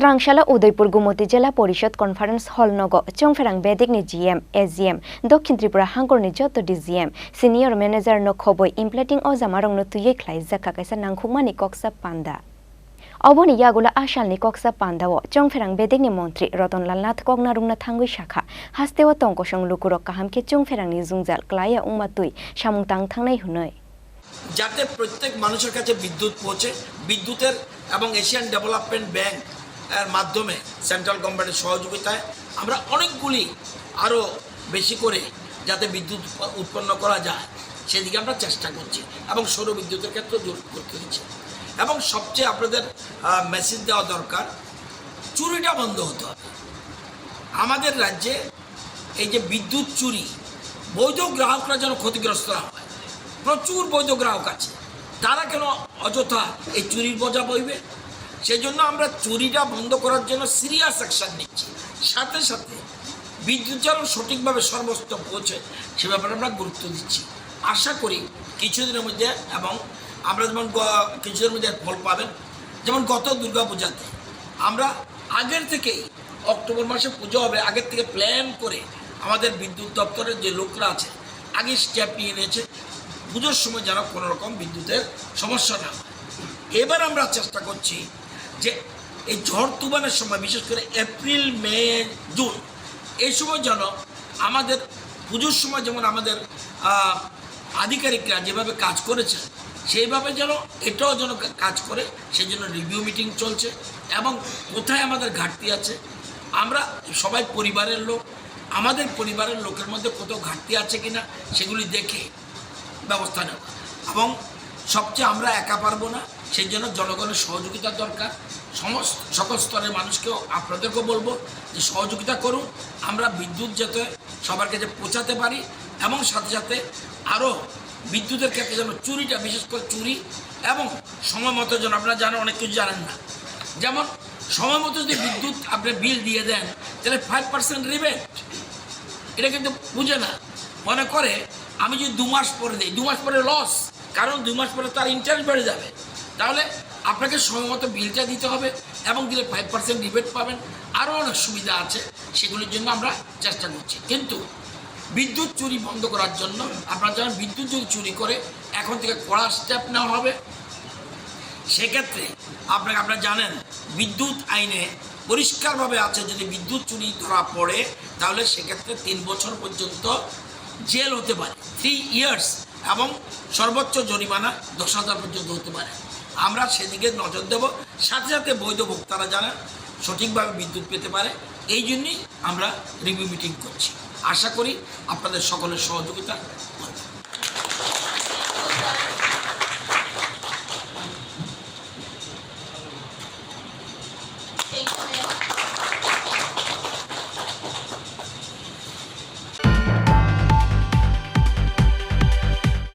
Srangshala Udaipur Gumoti Jela Porishad Conference Hall Nogo Chungpherang Bedikni GM SGM Dokhin Tripura Hangkorni Joto DGM Senior Manager no Khoboi Implementing Ozamarong no Tuwi Khlaijakha Kaisa Nangkhukmani Kokchap Panda Oboni Yagula Ashalni Kokchap Panda wo Chungpherang Bedikni Montri Rotonlal Nath Kognarungna Thangui Shakha Hastewa Tongkosong Lukurok Kahamke Chungpherangni Jungjal Klaya Ungma Tuwi Samungtang Thangnai Hunoi যাতে প্রত্যেক মানুষের কাছে বিদ্যুৎ পৌঁছে বিদ্যুতের এবং Asian development bank এর মাধ্যমে সেন্ট্রাল গভর্নমেন্টের সহযোগিতায় আমরা অনেকগুলি আরো বেশি করে যাতে বিদ্যুৎ উৎপন্ন করা যায় সেদিকে আমরা চেষ্টা করছি এবং সৌর বিদ্যুতের ক্ষেত্রে জোর করতে দিচ্ছি এবং সবচেয়ে আপনাদের মেসেজ দেওয়া দরকার চুরিটা বন্ধ হতে হবে আমাদের রাজ্যে এই যে বিদ্যুৎ চুরি বৈধ গ্রাহকরা যেন ক্ষতিগ্রস্ত না হয় প্রচুর বৈধ গ্রাহক আছে তারা কেন অযথা এই চুরির বোঝা বইবে সেজন্য আমরা চুরিটা বন্ধ করার জন্য সিরিয়াস অ্যাকশন নিচ্ছি সাথে সাথে বিদ্যুৎ যেন সঠিকভাবে সর্বস্ত পৌঁছে সে ব্যাপারে আমরা গুরুত্ব দিচ্ছি আশা করি কিছুদিনের মধ্যে এবং আমরা যেমন কিছুদিনের মধ্যে ফল পাবেন যেমন গত দুর্গাপূজাতে আমরা আগের থেকেই অক্টোবর মাসে পুজো হবে আগের থেকে প্ল্যান করে আমাদের বিদ্যুৎ দপ্তরের যে লোকরা আছে আগে স্টেপ নিয়ে নিয়েছে পুজোর সময় যেন কোনো রকম বিদ্যুতের সমস্যা না হয় এবার আমরা চেষ্টা করছি যে এই ঝড় তুফানের সময় বিশেষ করে এপ্রিল মে জুন এই সময় যেন আমাদের পুজোর সময় যেমন আমাদের আধিকারিকরা যেভাবে কাজ করেছে সেইভাবে যেন এটাও যেন কাজ করে সেই জন্য রিভিউ মিটিং চলছে এবং কোথায় আমাদের ঘাটতি আছে আমরা সবাই পরিবারের লোক আমাদের পরিবারের লোকের মধ্যে কোথাও ঘাটতি আছে কিনা সেগুলি দেখে ব্যবস্থা নেব এবং সবচেয়ে আমরা একা পারবো না সেই জন্য জনগণের সহযোগিতার দরকার সমস্ত সকল স্তরের মানুষকেও আপনাদেরকেও বলবো যে সহযোগিতা করুন আমরা বিদ্যুৎ যাতে সবার কাছে পৌঁছাতে পারি এবং সাথে সাথে আরও বিদ্যুতের ক্ষেত্রে যেন চুরিটা বিশেষ করে চুরি এবং সময় মতো যেন আপনারা জানেন অনেক কিছু জানেন না যেমন সময় মতো যদি বিদ্যুৎ আপনি বিল দিয়ে দেন তাহলে 5% রিবেট এটা কিন্তু বুঝে না মনে করে আমি যদি 2 মাস পরে দিই 2 মাস পরে লস কারণ 2 মাস পরে তার ইন্টারেস্ট বেড়ে যাবে তাহলে আপনাকে সময় মতো বিলটা দিতে হবে এবং দিলে 5% রিবেট পাবেন আরও অনেক সুবিধা আছে সেগুলির জন্য আমরা চেষ্টা করছি কিন্তু বিদ্যুৎ চুরি বন্ধ করার জন্য আপনারা জানেন বিদ্যুৎ যদি চুরি করে এখন থেকে কড়া স্টেপ নেওয়া হবে সেক্ষেত্রে আপনারা জানেন বিদ্যুৎ আইনে পরিষ্কারভাবে আছে যদি বিদ্যুৎ চুরি ধরা পড়ে তাহলে সেক্ষেত্রে 3 বছর পর্যন্ত জেল হতে পারে 3 ইয়ার্স এবং সর্বোচ্চ জরিমানা 10,000 পর্যন্ত হতে পারে আমরা সেদিকে নজর দেব সাথে সাথে বৈধ ভোক্তারা যারা সঠিকভাবে বিদ্যুৎ পেতে পারে এই জন্যই আমরা রিভিউ মিটিং করছি আশা করি আপনাদের সকলের সহযোগিতা